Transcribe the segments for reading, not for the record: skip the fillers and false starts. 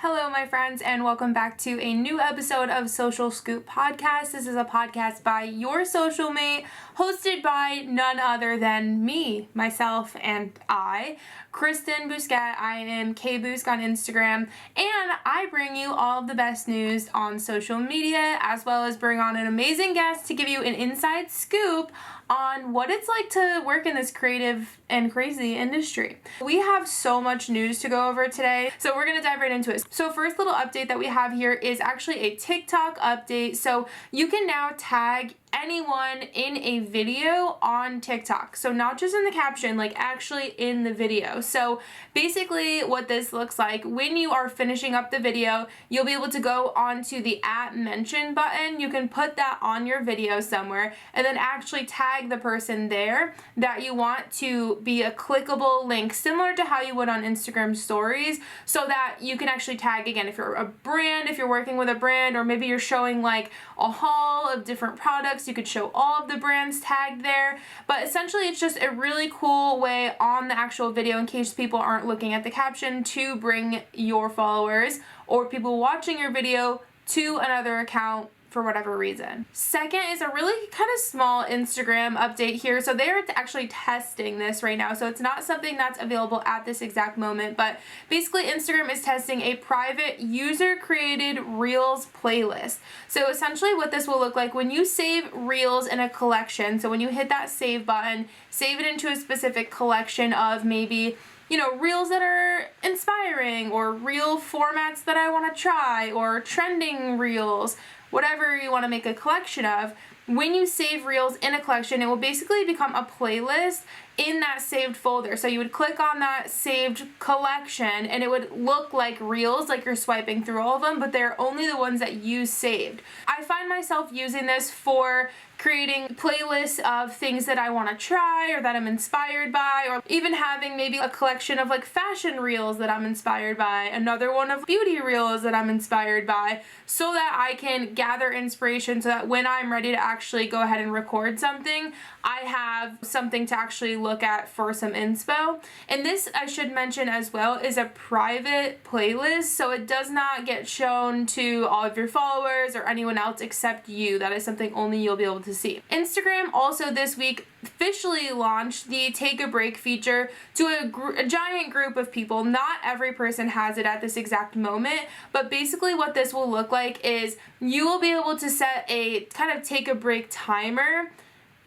Hello, my friends, and welcome back to a new episode of Social Scoop Podcast. This is a podcast by Your Soulcialmate, hosted by none other than me, myself, and I, Kristen Bousquet. I am KBoosk on Instagram, and I bring you all of the best news on social media, as well as bring on an amazing guest to give you an inside scoop on what it's like to work in this creative and crazy industry. We have so much news to go over today, so we're gonna dive right into it. So first little update that we have here is actually a TikTok update. So you can now tag anyone in a video on TikTok. So not just in the caption, like actually in the video. So basically what this looks like, when you are finishing up the video, you'll be able to go onto the @mention button. You can put that on your video somewhere and then actually tag the person there that you want to be a clickable link, similar to how you would on Instagram stories, so that you can actually tag again if you're a brand, if you're working with a brand, or maybe you're showing like a haul of different products. You could show all of the brands tagged there, but essentially it's just a really cool way on the actual video, in case people aren't looking at the caption, to bring your followers or people watching your video to another account for whatever reason. Second is a really kind of small Instagram update here. So they're actually testing this right now. So it's not something that's available at this exact moment, but basically Instagram is testing a private user-created Reels playlist. So essentially what this will look like when you save Reels in a collection. So when you hit that save button, save it into a specific collection of maybe, you know, reels that are inspiring, or reel formats that I want to try, or trending reels, whatever you want to make a collection of. When you save reels in a collection, it will basically become a playlist in that saved folder. So you would click on that saved collection and it would look like reels, like you're swiping through all of them, but they're only the ones that you saved. I find myself using this for creating playlists of things that I want to try or that I'm inspired by, or even having maybe a collection of like fashion reels that I'm inspired by, another one of beauty reels that I'm inspired by, so that I can gather inspiration, so that when I'm ready to actually go ahead and record something, I have something to actually look at for some inspo. And this, I should mention as well, is a private playlist, so it does not get shown to all of your followers or anyone else except you. That is something only you'll be able to see. Instagram also this week officially launched the take a break feature to a giant group of people. Not every person has it at this exact moment, but basically what this will look like is you will be able to set a kind of take a break timer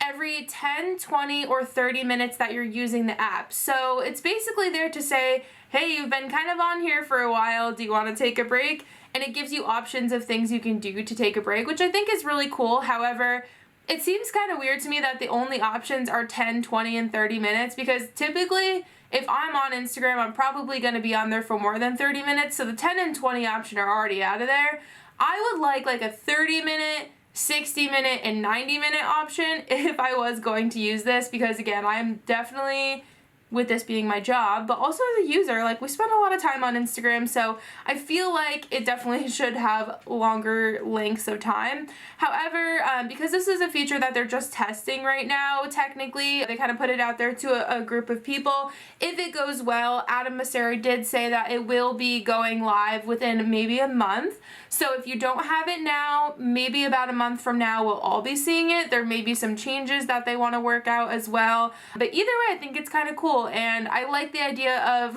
every 10, 20, or 30 minutes that you're using the app. So it's basically there to say, hey, you've been kind of on here for a while, do you want to take a break? And it gives you options of things you can do to take a break, which I think is really cool. However, it seems kind of weird to me that the only options are 10, 20, and 30 minutes, because typically if I'm on Instagram, I'm probably going to be on there for more than 30 minutes. So the 10 and 20 option are already out of there. I would like a 30-minute, 60-minute, and 90-minute option if I was going to use this, because again, I'm definitely, with this being my job, but also as a user, like we spend a lot of time on Instagram, so I feel like it definitely should have longer lengths of time. However, because this is a feature that they're just testing right now, technically, they kind of put it out there to a group of people. If it goes well, Adam Mosseri did say that it will be going live within maybe a month. So if you don't have it now, maybe about a month from now, we'll all be seeing it. There may be some changes that they want to work out as well. But either way, I think it's kind of cool. And I like the idea of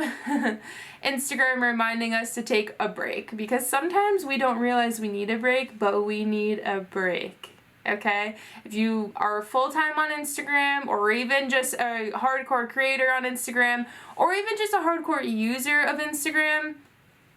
Instagram reminding us to take a break, because sometimes we don't realize we need a break, but we need a break. Okay? If you are full-time on Instagram, or even just a hardcore creator on Instagram, or even just a hardcore user of Instagram,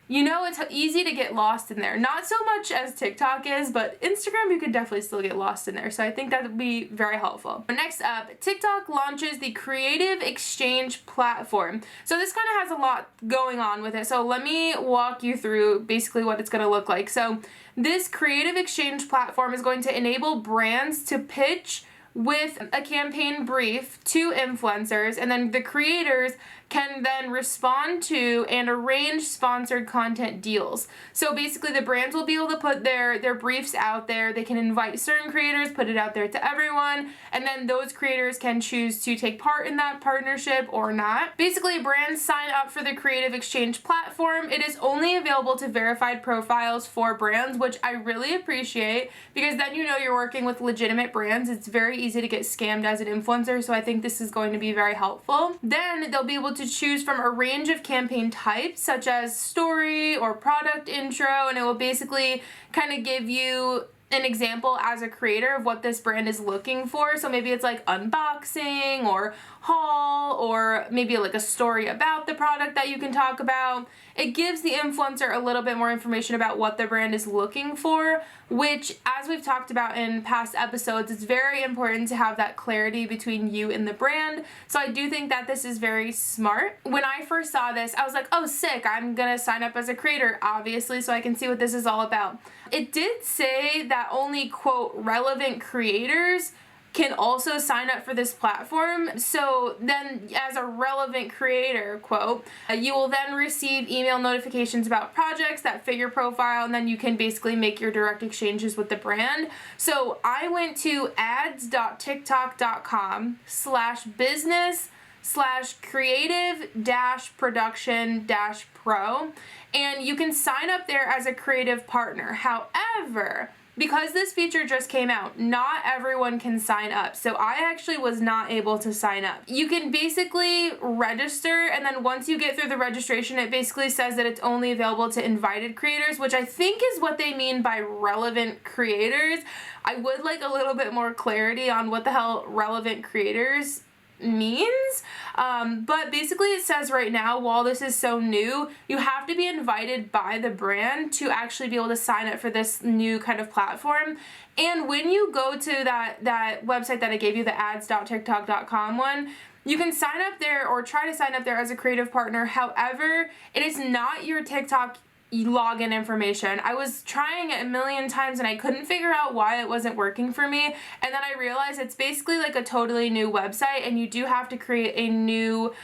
you know, it's easy to get lost in there. Not so much as TikTok is, but Instagram, you could definitely still get lost in there. So I think that would be very helpful. Next up, TikTok launches the Creative Exchange platform. So this kind of has a lot going on with it. So let me walk you through basically what it's going to look like. So this Creative Exchange platform is going to enable brands to pitch with a campaign brief to influencers, and then the creators can then respond to and arrange sponsored content deals. So basically the brands will be able to put their briefs out there. They can invite certain creators, put it out there to everyone, and then those creators can choose to take part in that partnership or not. Basically, brands sign up for the Creative Exchange platform. It is only available to verified profiles for brands, which I really appreciate, because then you know you're working with legitimate brands. It's very easy to get scammed as an influencer, so I think this is going to be very helpful. Then they'll be able to choose from a range of campaign types, such as story or product intro, and it will basically kind of give you an example as a creator of what this brand is looking for. So maybe it's like unboxing or haul, or maybe like a story about the product that you can talk about. It gives the influencer a little bit more information about what the brand is looking for, which, as we've talked about in past episodes, it's very important to have that clarity between you and the brand. So I do think that this is very smart. When I first saw this, I was like, oh, sick, I'm gonna sign up as a creator, obviously, so I can see what this is all about. It did say that only, quote, relevant creators can also sign up for this platform. So then, as a relevant creator, quote, you will then receive email notifications about projects that fit your profile, and then you can basically make your direct exchanges with the brand. So I went to ads.tiktok.com/business/creative-production-pro, and you can sign up there as a creative partner. However, because this feature just came out, not everyone can sign up. So I actually was not able to sign up. You can basically register, and then once you get through the registration, it basically says that it's only available to invited creators, which I think is what they mean by relevant creators. I would like a little bit more clarity on what the hell relevant creators means, but basically it says right now, while this is so new, you have to be invited by the brand to actually be able to sign up for this new kind of platform. And when you go to that website that I gave you, the ads.tiktok.com one, you can sign up there or try to sign up there as a creative partner. However, it is not your TikTok login information. I was trying it a million times and I couldn't figure out why it wasn't working for me, and then I realized it's basically like a totally new website, and you do have to create a new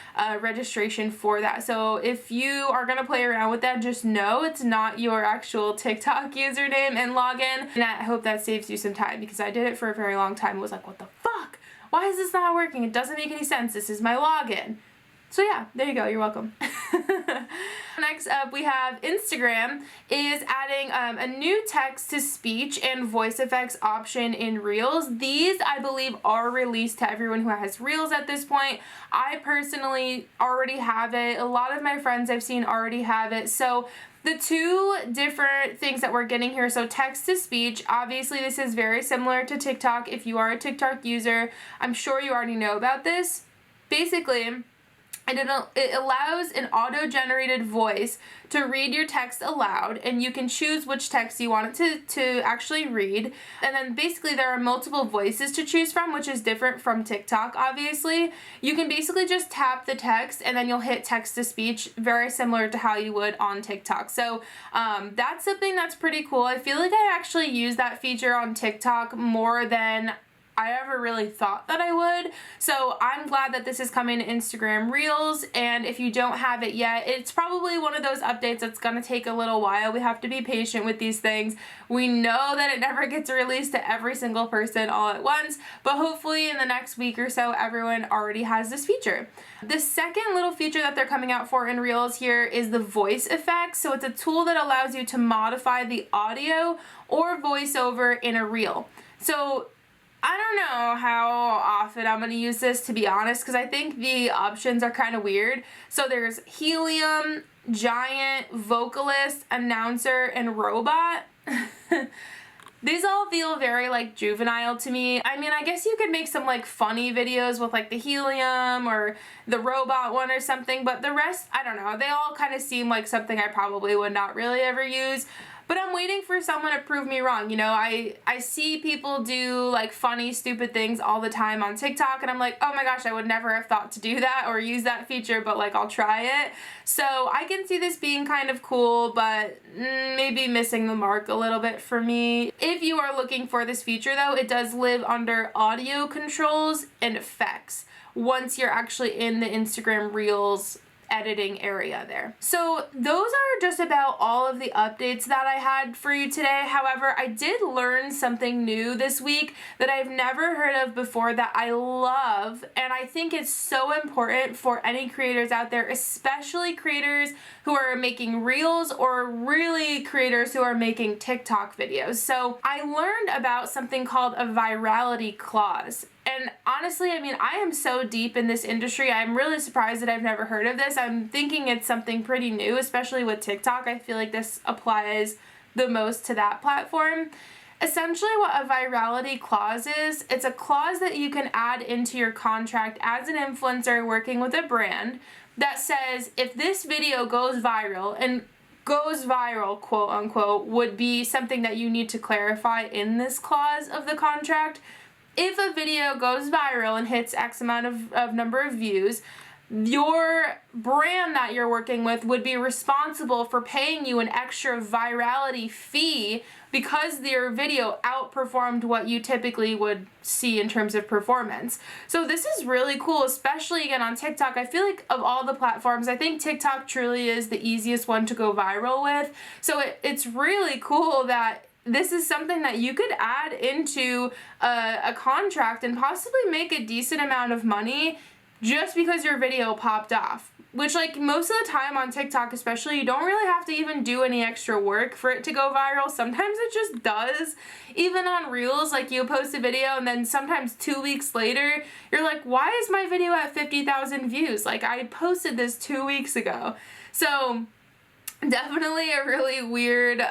registration for that. So if you are gonna play around with that, just know it's not your actual TikTok username and login, and I hope that saves you some time, because I did it for a very long time. I was like, what the fuck? Why is this not working? It doesn't make any sense. This is my login. So yeah, there you go. You're welcome. Next up, we have Instagram is adding a new text-to-speech and voice effects option in Reels. These, I believe, are released to everyone who has Reels at this point. I personally already have it. A lot of my friends I've seen already have it. So the two different things that we're getting here, so text-to-speech, obviously this is very similar to TikTok. If you are a TikTok user, I'm sure you already know about this. Basically, it allows an auto-generated voice to read your text aloud, and you can choose which text you want it to actually read. And then basically there are multiple voices to choose from, which is different from TikTok, obviously. You can basically just tap the text and then you'll hit text-to-speech, very similar to how you would on TikTok. So that's something that's pretty cool. I feel like I actually use that feature on TikTok more than I ever really thought that I would. So I'm glad that this is coming to Instagram Reels, and if you don't have it yet, it's probably one of those updates that's gonna take a little while. We have to be patient with these things. We know that it never gets released to every single person all at once, but hopefully in the next week or so, everyone already has this feature. The second little feature that they're coming out for in Reels here is the voice effects. So it's a tool that allows you to modify the audio or voiceover in a reel. So I don't know how often I'm going to use this, to be honest, because I think the options are kind of weird. So there's helium, giant, vocalist, announcer, and robot. These all feel very like juvenile to me. I mean, I guess you could make some like funny videos with like the helium or the robot one or something, but the rest, I don't know. They all kind of seem like something I probably would not really ever use. But I'm waiting for someone to prove me wrong. You know, I see people do like funny, stupid things all the time on TikTok, and I'm like, oh my gosh, I would never have thought to do that or use that feature, but like I'll try it. So I can see this being kind of cool, but maybe missing the mark a little bit for me. If you are looking for this feature though, it does live under audio controls and effects once you're actually in the Instagram Reels editing area there. So those are just about all of the updates that I had for you today. However, I did learn something new this week that I've never heard of before that I love, and I think it's so important for any creators out there, especially creators who are making Reels or really creators who are making TikTok videos. So I learned about something called a Virality Clause. And honestly, I mean, I am so deep in this industry, I'm really surprised that I've never heard of this. I'm thinking it's something pretty new, especially with TikTok. I feel like this applies the most to that platform. Essentially what a virality clause is, it's a clause that you can add into your contract as an influencer working with a brand that says if this video goes viral, and goes viral, quote unquote, would be something that you need to clarify in this clause of the contract. If a video goes viral and hits X amount of number of views, your brand that you're working with would be responsible for paying you an extra virality fee because your video outperformed what you typically would see in terms of performance. So this is really cool, especially again on TikTok. I feel like of all the platforms, I think TikTok truly is the easiest one to go viral with. So it's really cool that this is something that you could add into a contract and possibly make a decent amount of money just because your video popped off. Which, like, most of the time on TikTok especially, you don't really have to even do any extra work for it to go viral. Sometimes it just does. Even on Reels, like, you post a video and then sometimes 2 weeks later, you're like, why is my video at 50,000 views? Like, I posted this 2 weeks ago. So definitely a really weird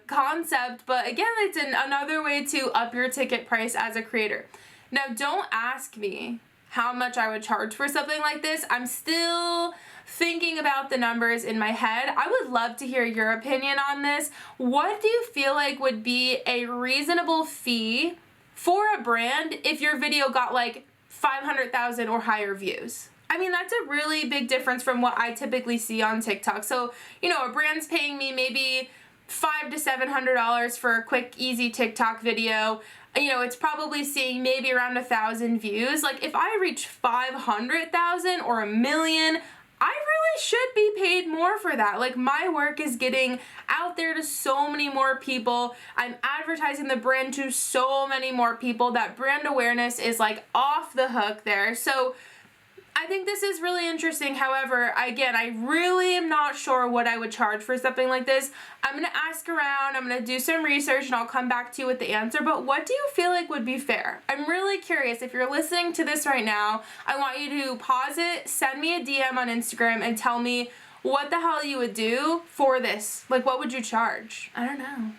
concept, but again, it's another way to up your ticket price as a creator. Now, don't ask me how much I would charge for something like this. I'm still thinking about the numbers in my head. I would love to hear your opinion on this. What do you feel like would be a reasonable fee for a brand if your video got like 500,000 or higher views? I mean, that's a really big difference from what I typically see on TikTok. So, you know, a brand's paying me maybe $500 to $700 for a quick, easy TikTok video. You know, it's probably seeing maybe around 1,000 views. Like, if I reach 500,000 or 1 million, I really should be paid more for that. Like, my work is getting out there to so many more people. I'm advertising the brand to so many more people. That brand awareness is like off the hook there. So I think this is really interesting. However, again, I really am not sure what I would charge for something like this. I'm going to ask around, I'm going to do some research, and I'll come back to you with the answer. But what do you feel like would be fair? I'm really curious. If you're listening to this right now, I want you to pause it, send me a DM on Instagram, and tell me what the hell you would do for this. Like, what would you charge? I don't know.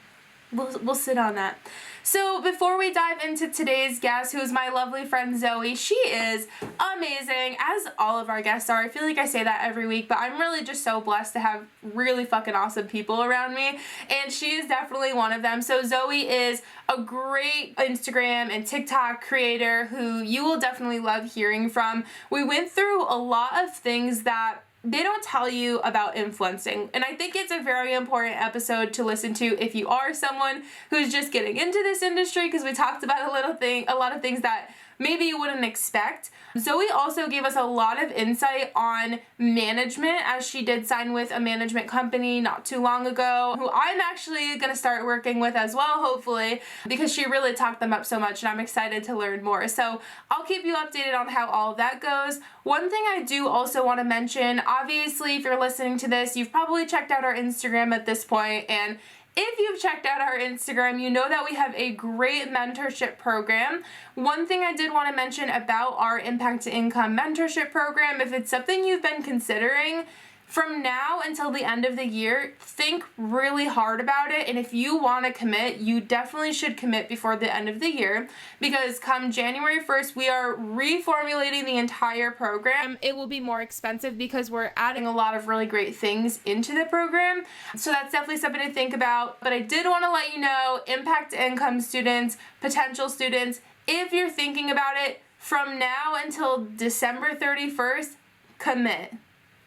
We'll sit on that. So before we dive into today's guest, who's my lovely friend Zoe, she is amazing, as all of our guests are. I feel like I say that every week, but I'm really just so blessed to have really fucking awesome people around me, and she is definitely one of them. So Zoe is a great Instagram and TikTok creator who you will definitely love hearing from. We went through a lot of things that they don't tell you about influencing, and I think it's a very important episode to listen to if you are someone who's just getting into this industry, because we talked about a lot of things that maybe you wouldn't expect. Zoe also gave us a lot of insight on management, as she did sign with a management company not too long ago, who I'm actually going to start working with as well, hopefully, because she really talked them up so much, and I'm excited to learn more. So I'll keep you updated on how all of that goes. One thing I do also want to mention, obviously, if you're listening to this, you've probably checked out our Instagram at this point, and if you've checked out our Instagram, you know that we have a great mentorship program. One thing I did want to mention about our Impact to Income mentorship program, if it's something you've been considering, from now until the end of the year, think really hard about it. And if you want to commit, you definitely should commit before the end of the year, because come January 1st, we are reformulating the entire program. It will be more expensive because we're adding a lot of really great things into the program. So that's definitely something to think about. But I did want to let you know, impact income students, potential students, if you're thinking about it, from now until December 31st, commit.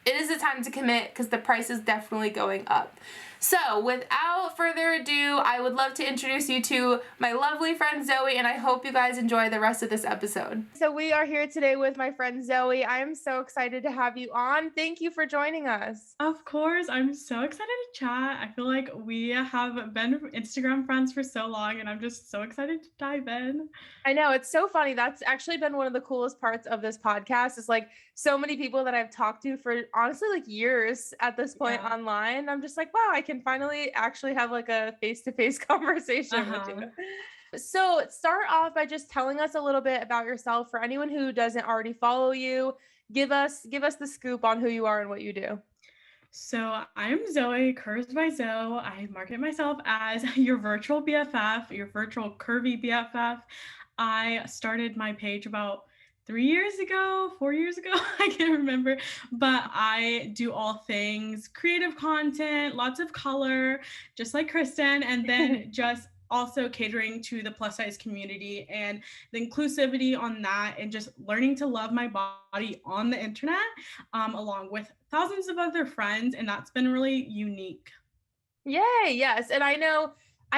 It is a time to commit because the price is definitely going up. So without further ado, I would love to introduce you to my lovely friend Zoe, and I hope you guys enjoy the rest of this episode. So we are here today with my friend Zoe. I am so excited to have you on. Thank you for joining us. Of course, I'm so excited to chat. I feel like we have been Instagram friends for so long, and I'm just so excited to dive in. I know, it's so funny. That's actually been one of the coolest parts of this podcast, is like so many people that I've talked to for honestly like years at this point online. I'm just like, wow, I can finally actually have like a face-to-face conversation with you. So start off by just telling us a little bit about yourself. For anyone who doesn't already follow you, give us the scoop on who you are and what you do. So I'm Zoe, Curves by Zoe. I market myself as your virtual BFF, your virtual curvy BFF. I started my page about 4 years ago, I can't remember, but I do all things creative content, lots of color, just like Kristen, and then just also catering to the plus size community and the inclusivity on that, and just learning to love my body on the internet, along with thousands of other friends. And that's been really unique. Yay, yes. And I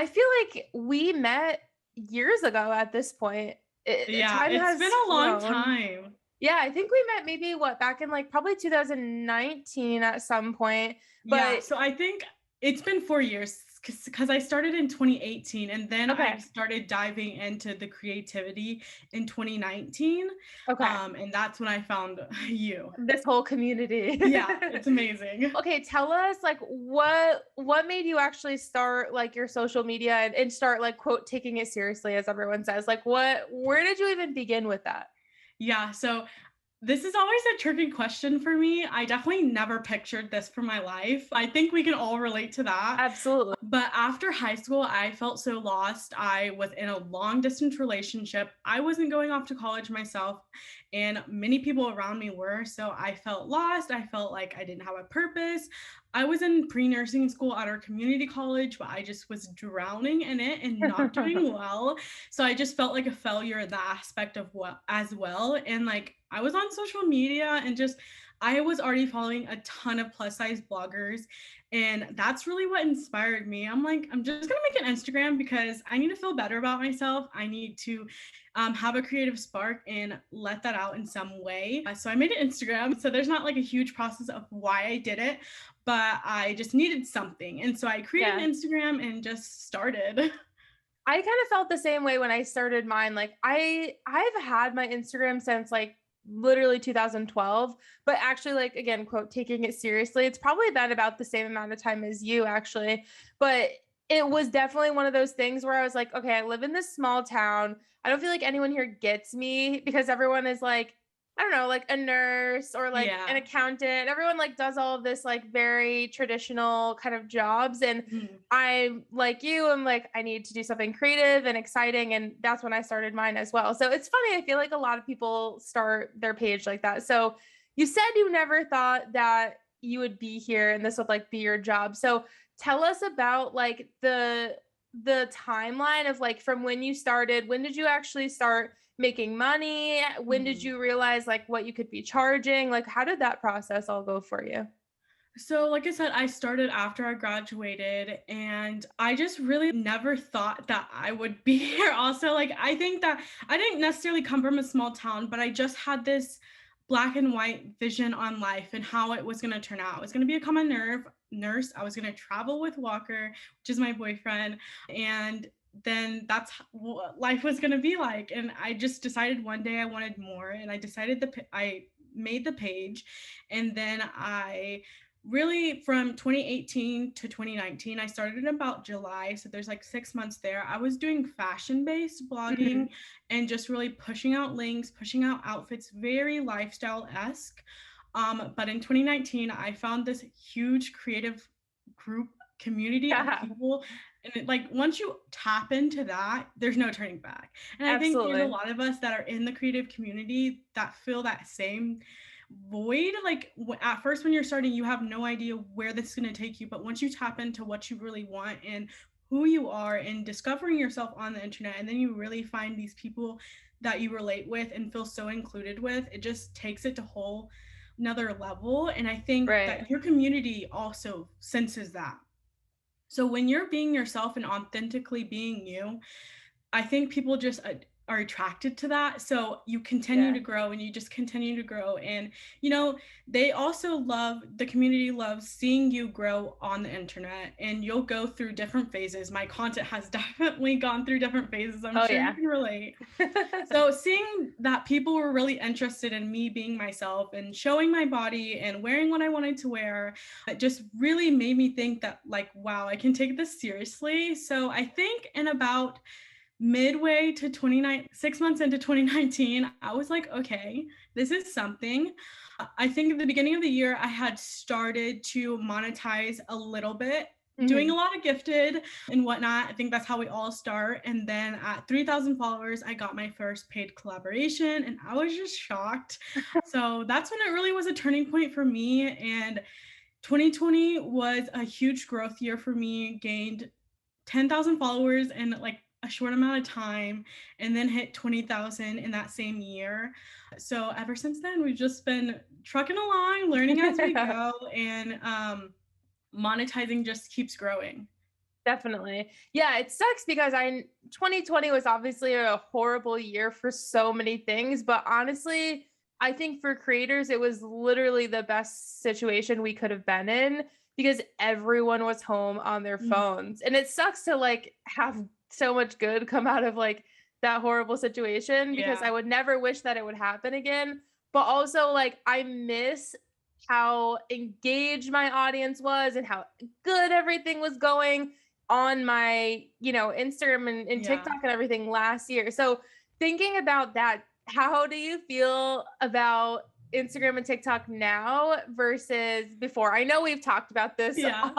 feel like we met years ago at this point. It's been a long time. Yeah, I think we met maybe back in like probably 2019 at some point. But so I think it's been 4 years because I started in 2018, and then I started diving into the creativity in 2019. Okay. And that's when I found you. This whole community. Yeah, it's amazing. Okay, tell us like what made you actually start like your social media and start like quote taking it seriously, as everyone says. Like where did you even begin with that? Yeah, so this is always a tricky question for me. I definitely never pictured this for my life. I think we can all relate to that. Absolutely. But after high school, I felt so lost. I was in a long distance relationship. I wasn't going off to college myself, and many people around me were. So I felt lost. I felt like I didn't have a purpose. I was in pre-nursing school at our community college, but I just was drowning in it and not doing well. So I just felt like a failure in that aspect of what as well. And like I was on social media and just I was already following a ton of plus size bloggers, and that's really what inspired me. I'm like, I'm just gonna make an Instagram because I need to feel better about myself. I need to have a creative spark and let that out in some way. So I made an Instagram. So there's not like a huge process of why I did it, but I just needed something. And so I created an Instagram and just started. I kind of felt the same way when I started mine. Like I've had my Instagram since like literally 2012, but actually like, again, quote, taking it seriously, it's probably been about the same amount of time as you actually, but it was definitely one of those things where I was like, okay, I live in this small town. I don't feel like anyone here gets me because everyone is like, I don't know, like a nurse or like an accountant. Everyone like does all of this like very traditional kind of jobs. And I'm like you, I'm like, I need to do something creative and exciting. And that's when I started mine as well. So it's funny. I feel like a lot of people start their page like that. So you said you never thought that you would be here and this would like be your job. So tell us about like the timeline of like from when you started. When did you actually start making money? When did you realize like what you could be charging? Like how did that process all go for you? So, like I said, I started after I graduated, and I just really never thought that I would be here. Also, like, I think that I didn't necessarily come from a small town, but I just had this black and white vision on life and how it was going to turn out. I was going to become a nurse. I was going to travel with Walker, which is my boyfriend. And then that's what life was going to be like. And I just decided one day I wanted more. And I decided I made the page. And then I really, from 2018 to 2019, I started in about July. So there's like 6 months there. I was doing fashion-based blogging and just really pushing out links, pushing out outfits, very lifestyle-esque. But in 2019, I found this huge creative group community of Yeah, people. And like once you tap into that, there's no turning back. And I think there's a absolutely. lot of us that are in the creative community that feel that same void. Like at first, when you're starting, you have no idea where this is going to take you. But once you tap into what you really want and who you are and discovering yourself on the internet, and then you really find these people that you relate with and feel so included with, it just takes it to whole another level. And I think Right. that your community also senses that. So when you're being yourself and authentically being you, I think people just are attracted to that. So you continue Yeah. to grow and you just continue to grow. And, you know, they also love, the community loves seeing you grow on the internet, and you'll go through different phases. My content has definitely gone through different phases. I'm Oh sure you yeah. can relate. So seeing that people were really interested in me being myself and showing my body and wearing what I wanted to wear, it just really made me think that like, wow, I can take this seriously. So I think in about midway to 29, 6 months into 2019, I was like, okay, this is something. I think at the beginning of the year, I had started to monetize a little bit, doing Hmm. a lot of gifted and whatnot. I think that's how we all start. And then at 3,000 followers, I got my first paid collaboration, and I was just shocked. So that's when it really was a turning point for me. And 2020 was a huge growth year for me, gained 10,000 followers in like a short amount of time, and then hit 20,000 in that same year. So ever since then, we've just been trucking along, learning as we go, and monetizing just keeps growing. Definitely. Yeah, it sucks because 2020 was obviously a horrible year for so many things, but honestly, I think for creators it was literally the best situation we could have been in because everyone was home on their Mm, phones. And it sucks to like have so much good come out of like that horrible situation because I yeah. would never wish that it would happen again, but also like I miss how engaged my audience was and how good everything was going on my, Instagram and Yeah. TikTok and everything last year. So thinking about that, how do you feel about Instagram and TikTok now versus before? I know we've talked about this Yeah.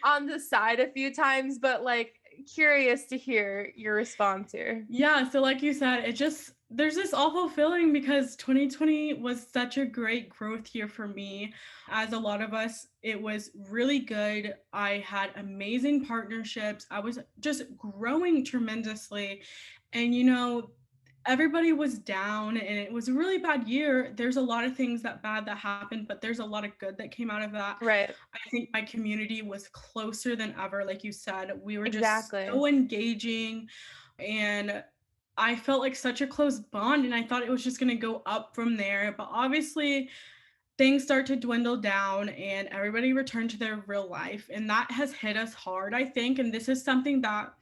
on the side a few times, but like curious to hear your response here. Yeah, so like you said, it just there's this awful feeling because 2020 was such a great growth year for me. As a lot of us, it was really good. I had amazing partnerships. I was just growing tremendously. And everybody was down and it was a really bad year. There's a lot of things that happened, but there's a lot of good that came out of that. Right. I think my community was closer than ever. Like you said, we were just Exactly. so engaging, and I felt like such a close bond, and I thought it was just going to go up from there. But obviously, things start to dwindle down and everybody returned to their real life. And that has hit us hard, I think. And this is something that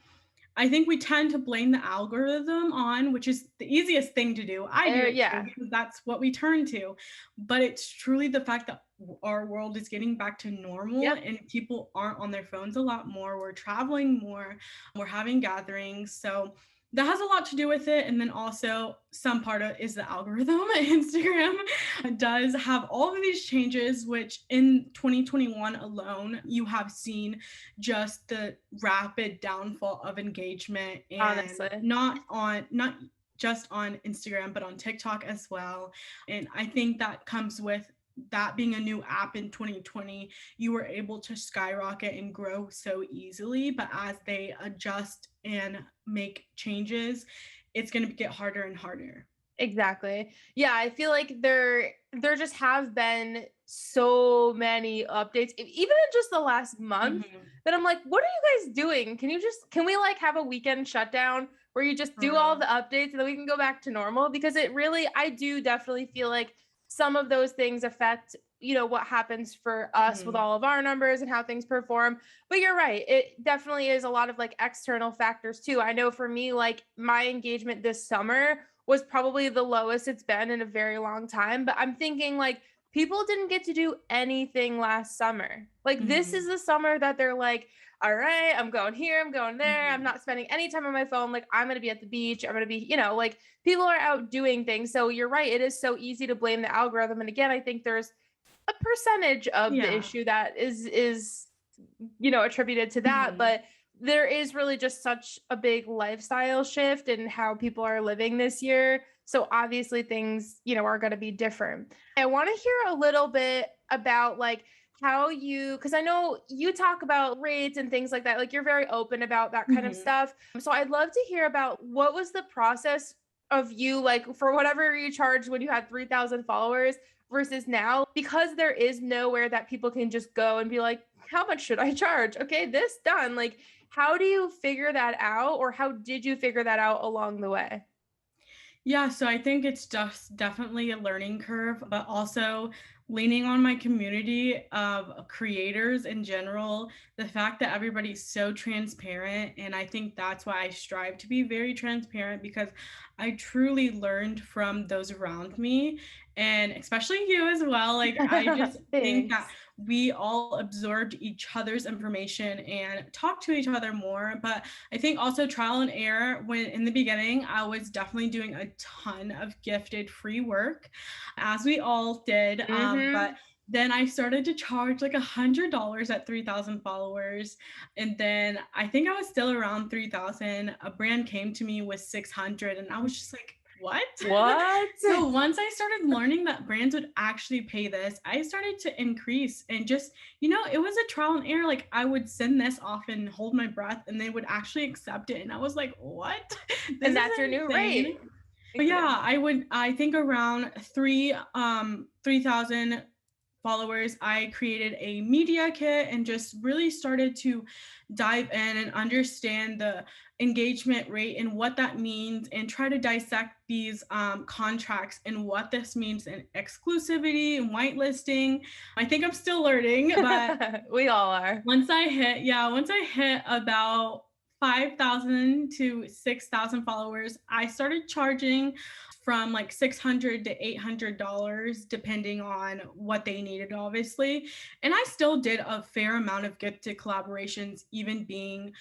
I think we tend to blame the algorithm on, which is the easiest thing to do. I do it too Yeah, because that's what we turn to. But it's truly the fact that our world is getting back to normal yep. and people aren't on their phones a lot more. We're traveling more, we're having gatherings. So that has a lot to do with it. And then also, some part of is the algorithm. Instagram does have all of these changes, which in 2021 alone, you have seen just the rapid downfall of engagement, and Honestly. not just on Instagram but on TikTok as well. And I think that comes with that being a new app in 2020. You were able to skyrocket and grow so easily, but as they adjust and make changes, it's going to get harder and harder. Exactly. Yeah, I feel like there just have been so many updates, even in just the last month, Mhm. that I'm like, what are you guys doing? Can we like have a weekend shutdown where you just For do all real. the updates and then we can go back to normal? Because I do definitely feel like some of those things affect, what happens for us with Mhm. all of our numbers and how things perform. But you're right. It definitely is a lot of like external factors too. I know for me, like my engagement this summer was probably the lowest it's been in a very long time. But I'm thinking like people didn't get to do anything last summer. Like this is Mhm. the summer that they're like, all right, I'm going here, I'm going there. I'm Mhm. not spending any time on my phone. Like I'm going to be at the beach. I'm going to be, like people are out doing things. So you're right. It is so easy to blame the algorithm. And again, I think there's a percentage of the Yeah. issue that is attributed to that, Mhm. but there is really just such a big lifestyle shift in how people are living this year. So obviously things, are going to be different. I want to hear a little bit about like how because I know you talk about rates and things like that. Like you're very open about that kind of Mhm. stuff. So I'd love to hear about what was the process of you, like for whatever you charged when you had 3,000 followers versus now, because there is nowhere that people can just go and be like, how much should I charge? Okay, this done. Like, how do you figure that out, or how did you figure that out along the way? Yeah, so I think it's just definitely a learning curve, but also leaning on my community of creators in general, the fact that everybody's so transparent. And I think that's why I strive to be very transparent because I truly learned from those around me and especially you as well. Like, I just think that Thanks. we all absorbed each other's information and talked to each other more. But I think also trial and error. When in the beginning, I was definitely doing a ton of gifted free work, as we all did. But Mm-hmm. then I started to charge like $100 at 3,000 followers. And then I think I was still around 3,000. A brand came to me with 600, and I was just like, what? What? So once I started learning that brands would actually pay this, I started to increase and just, it was a trial and error. Like I would send this off and hold my breath and they would actually accept it. And I was like, what? This And is that's your new insane. rate. But yeah, I think around 3,000 followers, I created a media kit and just really started to dive in and understand the engagement rate and what that means and try to dissect these contracts and what this means in exclusivity and whitelisting. I think I'm still learning, but We all are. once I hit about 5,000 to 6,000 followers, I started charging from like $600 to $800 depending on what they needed, obviously. And I still did a fair amount of gifted collaborations, even being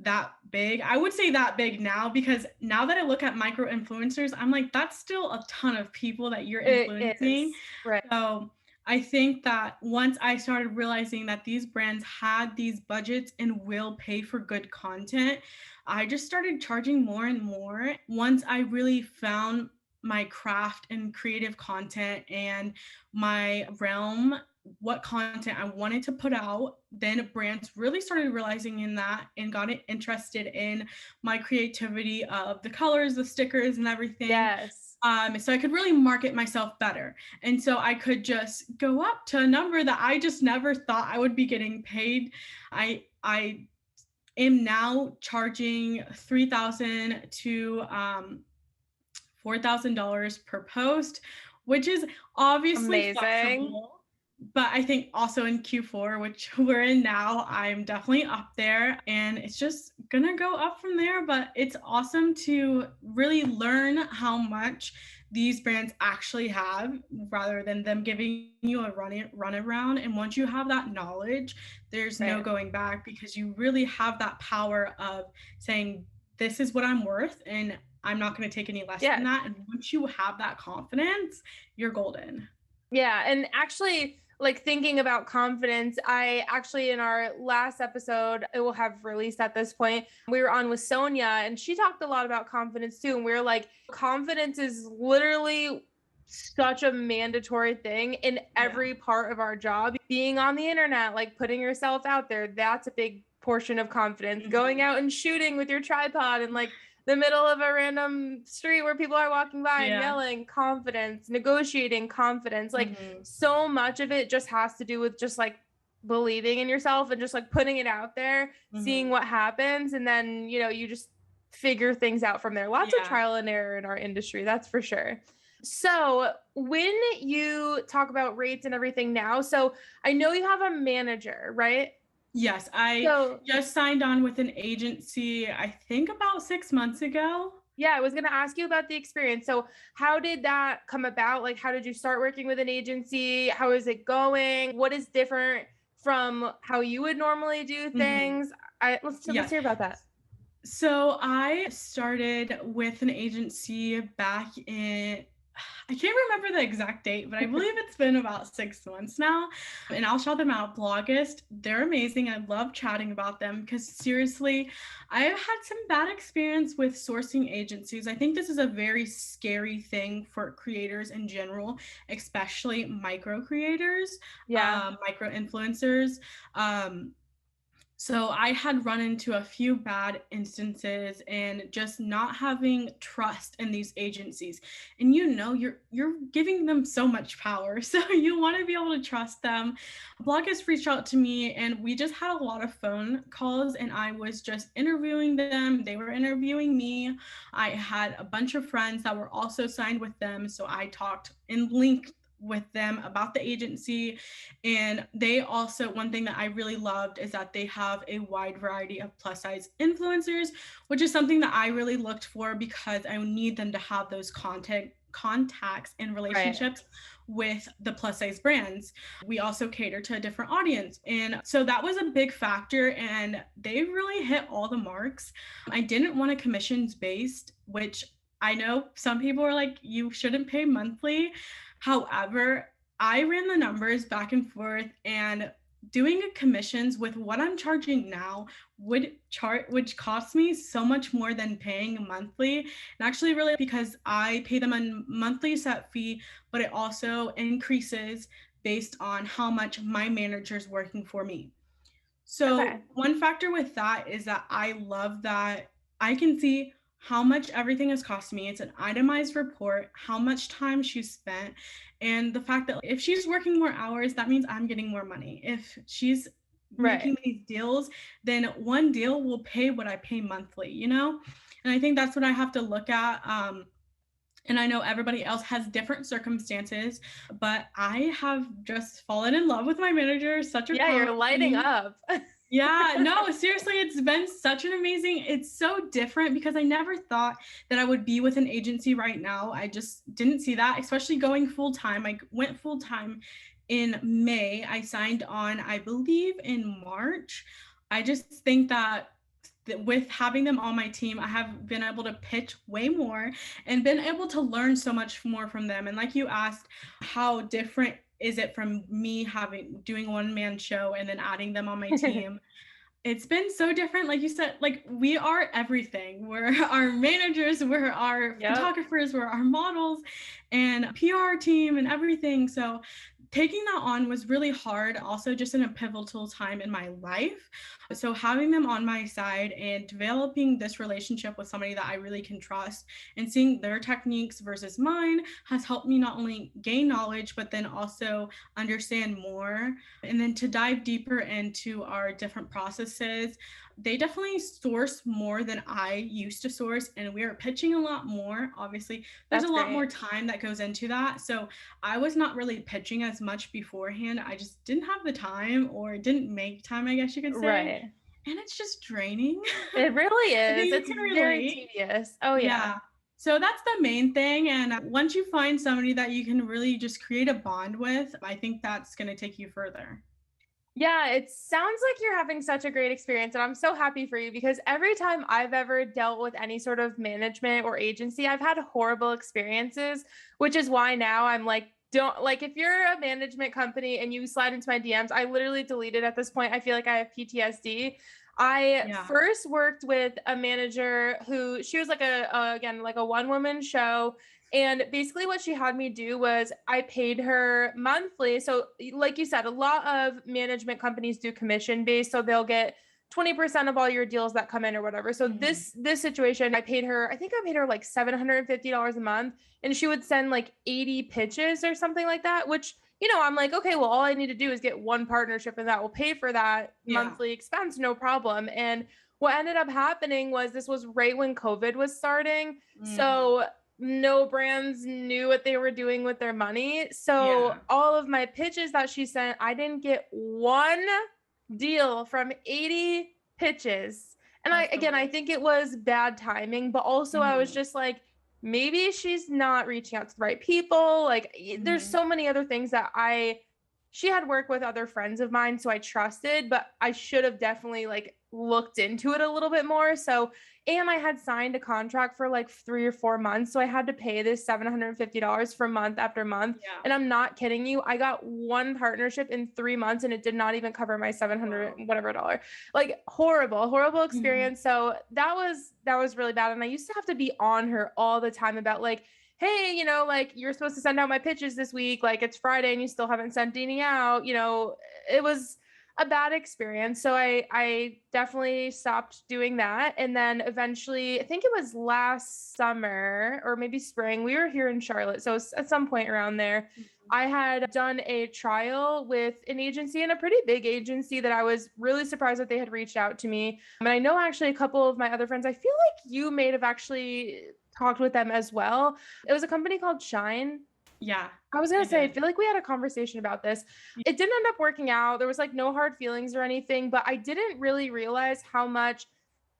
that big. I would say that big now because now that I look at micro influencers, I'm like, that's still a ton of people that you're It influencing. is. Right. So I think that once I started realizing that these brands had these budgets and will pay for good content, I just started charging more and more. Once I really found my craft and creative content and my realm, what content I wanted to put out, then brands really started realizing in that and got interested in my creativity of the colors, the stickers, and everything. Yes. So I could really market myself better. And so I could just go up to a number that I just never thought I would be getting paid. I am now charging 3,000 to $4,000 per post, which is obviously Amazing. flexible. But I think also in Q4, which we're in now, I'm definitely up there and it's just gonna go up from there. But it's awesome to really learn how much these brands actually have rather than them giving you a run around. And once you have that knowledge, there's no Right. going back because you really have that power of saying, this is what I'm worth and I'm not going to take any less than Yeah. that. And once you have that confidence, you're golden. Yeah, and actually, like thinking about confidence, I actually in our last episode, it will have released at this point. We were on with Sonia, and she talked a lot about confidence too. And we were like, confidence is literally such a mandatory thing in Yeah. every part of our job. Being on the internet, like putting yourself out there, that's a big portion of confidence. Going Mhm. out and shooting with your tripod and like the middle of a random street where people are walking by and Yeah. yelling, confidence, negotiating, confidence. Like Mhm. so much of it just has to do with just like believing in yourself and just like putting it out there, seeing Mhm. what happens, and then you just figure things out from there. Lots of Yeah. trial and error in our industry, that's for sure. So when you talk about rates and everything now, so I know you have a manager, right? Yes, I So just signed on with an agency, I think about 6 months ago. yeah, I was going to ask you about the experience. So, how did that come about? Like, how did you start working with an agency? How is it going? What is different from how you would normally do Mhm. things? Let's Yes. hear about that. So I started with an agency back in I can't remember the exact date, but I believe it's been about 6 months now. And I'll shout them out. Blogist, they're amazing. I love chatting about them because seriously, I've had some bad experience with sourcing agencies. I think this is a very scary thing for creators in general, especially micro creators, Yeah. micro influencers. So I had run into a few bad instances and just not having trust in these agencies. And you're giving them so much power. So you want to be able to trust them. Bloggers reached out to me and we just had a lot of phone calls and I was just interviewing them. They were interviewing me. I had a bunch of friends that were also signed with them. So I talked in length with them about the agency. And they also, one thing that I really loved is that they have a wide variety of plus size influencers, which is something that I really looked for because I need them to have those contacts and Right. relationships with the plus size brands. We also cater to a different audience. And so that was a big factor and they really hit all the marks. I didn't want a commissions based, which I know some people are like, you shouldn't pay monthly. However, I ran the numbers back and forth and doing commissions with what I'm charging now would cost me so much more than paying monthly. And actually really because I pay them a monthly set fee, but it also increases based on how much my manager's working for me. So Okay. one factor with that is that I love that I can see how much everything has cost me. It's an itemized report, how much time she spent, and the fact that if she's working more hours, that means I'm getting more money. If she's Right. making these deals, then one deal will pay what I pay monthly, you know? And I think that's what I have to look at. And I know everybody else has different circumstances, but I have just fallen in love with my manager, such a Yeah, you're lighting queen. up. Yeah, no, seriously, it's been such an amazing, it's so different because I never thought that I would be with an agency right now. I just didn't see that, especially going full time. I went full time in May. I signed on, I believe, in March. I just think that with having them on my team, I have been able to pitch way more and been able to learn so much more from them. And like you asked, how different is it from me having doing a one-man show and then adding them on my team? It's been so different. Like you said, like we are everything. We're our managers, we're our Yep. photographers, we're our models and PR team and everything. So taking that on was really hard, also just in a pivotal time in my life. So having them on my side and developing this relationship with somebody that I really can trust and seeing their techniques versus mine has helped me not only gain knowledge, but then also understand more. And then to dive deeper into our different processes, they definitely source more than I used to source, and we are pitching a lot more. Obviously, there's a That's lot more great. time that goes into that. So I was not really pitching as much beforehand. I just didn't have the time or didn't make time, I guess you could say. Right. And it's just draining. It really I is. think you It's can very relate. tedious. Oh yeah. Yeah. So that's the main thing. And once you find somebody that you can really just create a bond with, I think that's going to take you further. Yeah, it sounds like you're having such a great experience, and I'm so happy for you because every time I've ever dealt with any sort of management or agency, I've had horrible experiences, which is why now I'm like, don't like if you're a management company and you slide into my DMs, I literally delete it at this point. I feel like I have PTSD. I Yeah. first worked with a manager who she was like again like a one woman show. And basically, what she had me do was I paid her monthly. So, like you said, a lot of management companies do commission based. So they'll get 20% of all your deals that come in or whatever. So Mhm. this situation, I paid her, I think I paid her like $750 a month. And she would send like 80 pitches or something like that, which, I'm like, okay, well, all I need to do is get one partnership and that will pay for that Yeah. monthly expense, no problem. And what ended up happening was this was right when COVID was starting. Mhm. So no brands knew what they were doing with their money. So Yeah. all of my pitches that she sent, I didn't get one deal from 80 pitches. And That's the I worst. think it was bad timing, but also I was Mhm. just like, maybe she's not reaching out to the right people. Like there's Mhm. so many other things that I she had worked with other friends of mine, so I trusted, but I should have definitely like looked into it a little bit more. So, and I had signed a contract for like 3 or 4 months. So I had to pay this $750 for month after month. Yeah. And I'm not kidding you. I got one partnership in 3 months and it did not even cover my 700 Wow. whatever dollar. Like horrible Mhm. experience. So that was really bad. And I used to have to be on her all the time about like, hey, like you're supposed to send out my pitches this week. Like it's Friday and you still haven't sent any out. It was a bad experience. So I definitely stopped doing that. And then eventually, I think it was last summer or maybe spring, we were here in Charlotte. So at some point around there, Mhm. I had done a trial with an agency, and a pretty big agency that I was really surprised that they had reached out to me. And I know actually a couple of my other friends, I feel like you may have actually talked with them as well. It was a company called Shine. Yeah, I was I gonna say, I did. feel like we had a conversation about this. It didn't end up working out. There was like no hard feelings or anything, but I didn't really realize how much,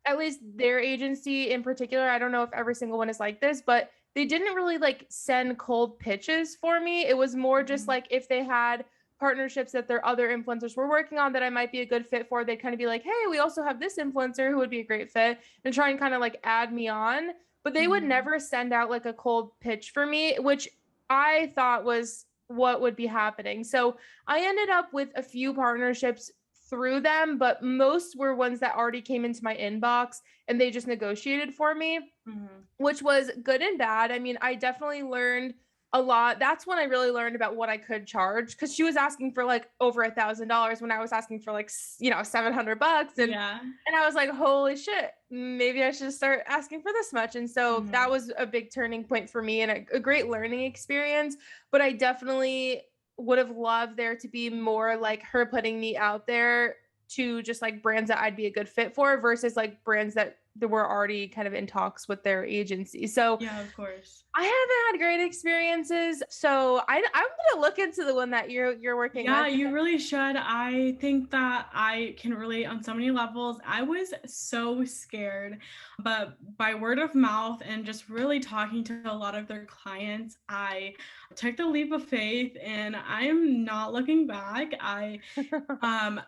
at least their agency in particular, I don't know if every single one is like this, but they didn't really like send cold pitches for me. It was more just Mhm. like if they had partnerships that their other influencers were working on that I might be a good fit for, they'd kind of be like, hey, we also have this influencer who would be a great fit, and try and kind of like add me on. But they would Mhm. never send out like a cold pitch for me, which I thought was what would be happening. So I ended up with a few partnerships through them, but most were ones that already came into my inbox and they just negotiated for me, Mhm. which was good and bad. I mean, I definitely learned a lot. That's when I really learned about what I could charge, because she was asking for like over $1,000 when I was asking for like 700 bucks, Yeah. and I was like, holy shit, maybe I should start asking for this much. And so that Mhm. was a big turning point for me and a great learning experience. But I definitely would have loved there to be more like her putting me out there to just like brands that I'd be a good fit for versus like brands that were already kind of in talks with their agency. So Yeah, of course. I haven't had great experiences. So I'm gonna look into the one that you're working Yeah, with. you really should. I think that I can relate on so many levels. I was so scared, but by word of mouth and just really talking to a lot of their clients, I took the leap of faith and I'm not looking back. I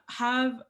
have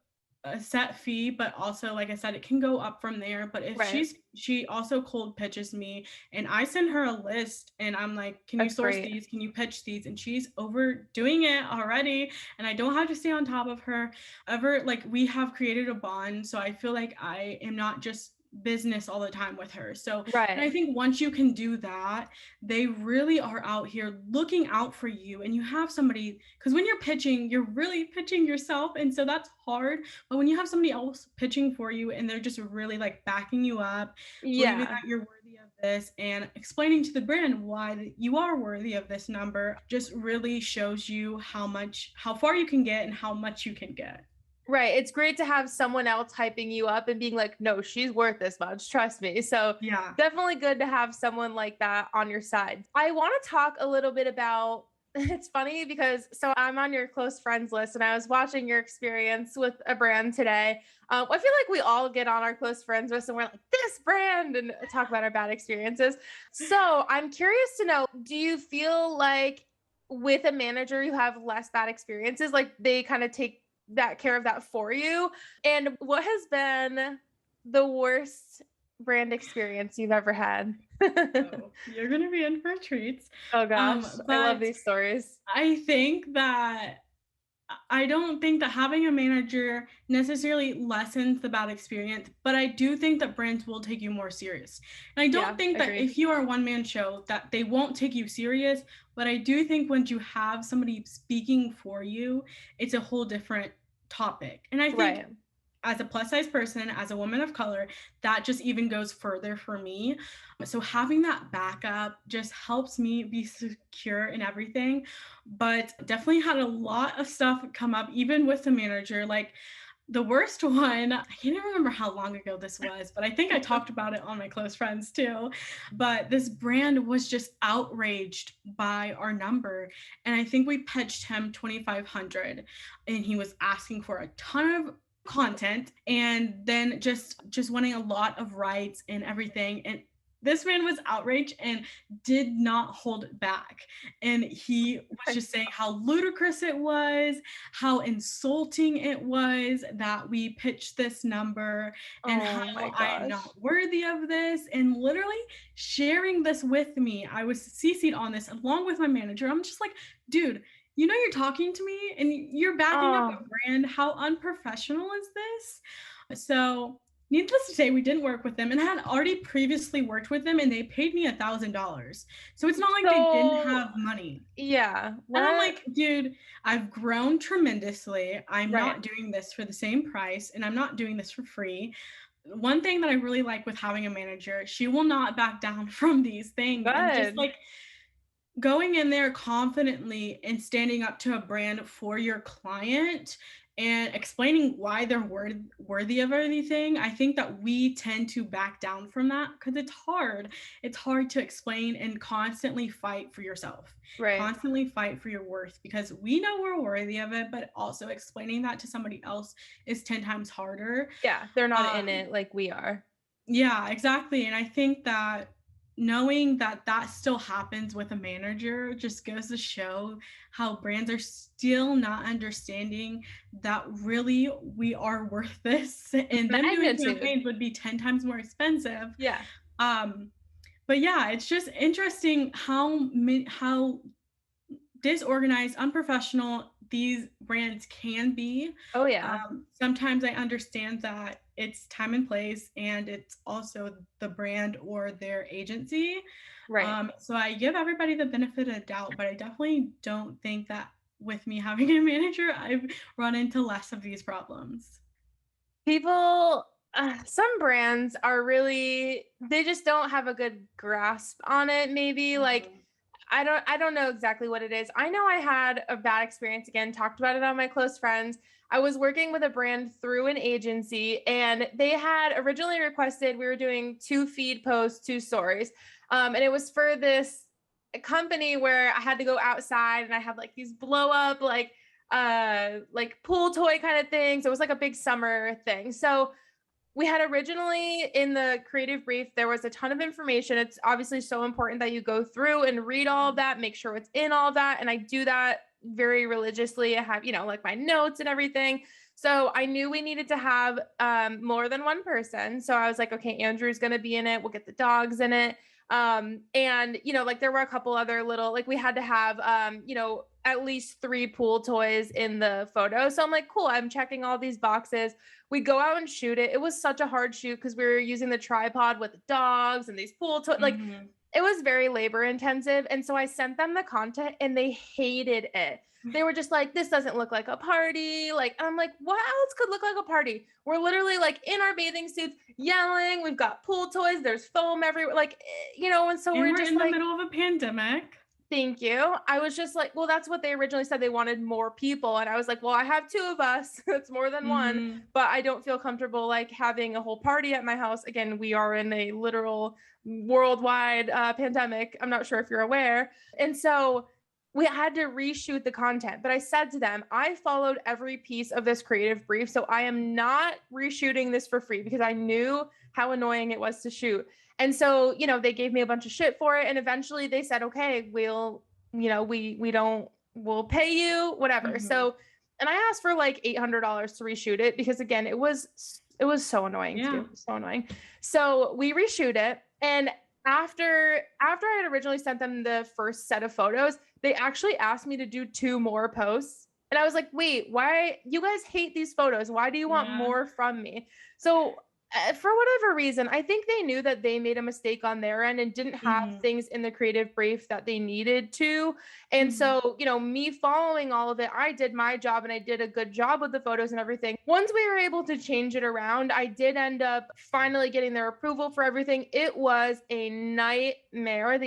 a set fee, but also like I said, it can go up from there. But if Right. she also cold pitches me and I send her a list and I'm like, can you That's source great. these? Can you pitch these? And she's overdoing it already. And I don't have to stay on top of her ever. Like we have created a bond. So I feel like I am not just business all the time with her. So, and I Right. think once you can do that, they really are out here looking out for you and you have somebody, because when you're pitching, you're really pitching yourself. And so that's hard, but when you have somebody else pitching for you and they're just really like backing you up, believing Yeah. that you're worthy of this and explaining to the brand why you are worthy of this number, just really shows you how far you can get and how much you can get. Right. It's great to have someone else hyping you up and being like, no, she's worth this much. Trust me. So Yeah. definitely good to have someone like that on your side. I want to talk a little bit about it's funny because so I'm on your close friends list and I was watching your experience with a brand today. I feel like we all get on our close friends list and we're like, this brand, and talk about our bad experiences. So I'm curious to know, do you feel like with a manager you have less bad experiences? Like they kind of take that care of that for you? And what has been the worst brand experience you've ever had? Oh, you're gonna be in for treats. Oh gosh, I love But these stories. I think that I don't think that having a manager necessarily lessens the bad experience, but I do think that brands will take you more serious. And I don't Yeah, think that agreed. if you are a one man show that they won't take you serious, but I do think once you have somebody speaking for you, it's a whole different topic. And I think Right. as a plus size person, as a woman of color, that just even goes further for me. So having that backup just helps me be secure in everything. But definitely had a lot of stuff come up, even with the manager. Like the worst one, I can't even remember how long ago this was, but I think I talked about it on my close friends too. But this brand was just outraged by our number. And I think we pitched him 2,500 and he was asking for a ton of content and then just wanting a lot of rights and everything. And This man was outraged and did not hold back. And he was just saying how ludicrous it was, how insulting it was that we pitched this number, and how Oh my I'm gosh. not worthy of this, and literally sharing this with me. I was CC'd on this along with my manager. I'm just like, dude, you know, you're talking to me and you're backing up a Oh, brand. How unprofessional is this? So needless to say, we didn't work with them, and I had already previously worked with them, and they paid me $1,000. So it's not like they didn't have so money. yeah, And I'm what? like, dude, I've grown tremendously. I'm Right. not doing this for the same price, and I'm not doing this for free. One thing that I really like with having a manager, she will not back down from these things. And just Good. like going in there confidently and standing up to a brand for your client and explaining why they're worthy of anything. I think that we tend to back down from that because it's hard. It's hard to explain and constantly fight for yourself, Right. constantly fight for your worth, because we know we're worthy of it, but also explaining that to somebody else is 10 times harder. Yeah, they're not in Um, it like we are. yeah, exactly. And I think that knowing that that still happens with a manager just goes to show how brands are still not understanding that really we are worth this, and them doing Magnitude. campaigns would be 10 times more expensive. Yeah. Um, but yeah, it's just interesting how disorganized, unprofessional these brands can be. Oh yeah. Sometimes I understand that it's time and place, and it's also the brand or their agency. Right. So I give everybody the benefit of the doubt, but I definitely don't think that with me having a manager, I've run into less of these problems. People, some brands are really, they just don't have a good grasp on it, maybe. Like, Mhm. I don't know exactly what it is. I know I had a bad experience, again, talked about it on my close friends. I was working with a brand through an agency, and they had originally requested we were doing 2 feed posts, 2 stories. And it was for this company where I had to go outside and I had like these blow up like pool toy kind of things. It was like a big summer thing. So we had originally in the creative brief, there was a ton of information. It's obviously so important that you go through and read all of that, make sure it's in all of that. And I do that very religiously. I have, like my notes and everything. So I knew we needed to have more than one person. So I was like, okay, Andrew's going to be in it. We'll get the dogs in it. And, like there were a couple other little, like we had to have, at least 3 pool toys in the photo. So I'm like, cool, I'm checking all these boxes. We go out and shoot it. It was such a hard shoot because we were using the tripod with the dogs and these pool toys. Like Mhm. it was very labor intensive. And so I sent them the content and they hated it. They were just like, this doesn't look like a party. Like, I'm like, what else could look like a party? We're literally like in our bathing suits yelling. We've got pool toys. There's foam everywhere. Like, and so And we're we're just in the like, middle of a pandemic. thank you. I was just like, well, that's what they originally said. They wanted more people. And I was like, well, I have 2 of us. It's more than one, Mhm. but I don't feel comfortable like having a whole party at my house. Again, we are in a literal worldwide pandemic. I'm not sure if you're aware. And so we had to reshoot the content. But I said to them, I followed every piece of this creative brief. So I am not reshooting this for free because I knew how annoying it was to shoot. And so, they gave me a bunch of shit for it. And eventually they said, okay, we'll pay you, whatever. Mhm. So, and I asked for like $800 to reshoot it because again, it was so annoying to Yeah. do. So annoying. So we reshoot it. And after I had originally sent them the first set of photos, they actually asked me to do 2 more posts. And I was like, wait, why you guys hate these photos? Why do you want Yeah. more from me? So for whatever reason, I think they knew that they made a mistake on their end and didn't have Mhm. things in the creative brief that they needed to. And Mhm. so, me following all of it, I did my job and I did a good job with the photos and everything. Once we were able to change it around, I did end up finally getting their approval for everything. It was a nightmare.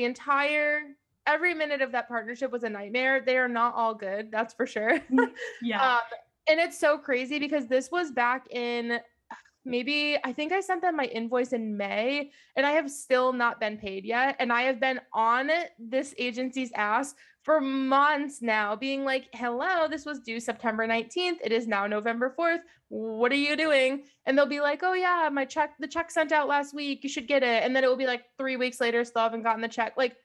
Every minute of that partnership was a nightmare. They are not all good, that's for sure. Yeah. um, and it's so crazy because this was back in maybe, I think I sent them my invoice in May and I have still not been paid yet. And I have been on this agency's ass for months now, being like, hello, this was due September 19th. It is now November 4th. What are you doing? And they'll be like, oh yeah, the check sent out last week. You should get it. And then it will be like 3 weeks later, still haven't gotten the check. Like,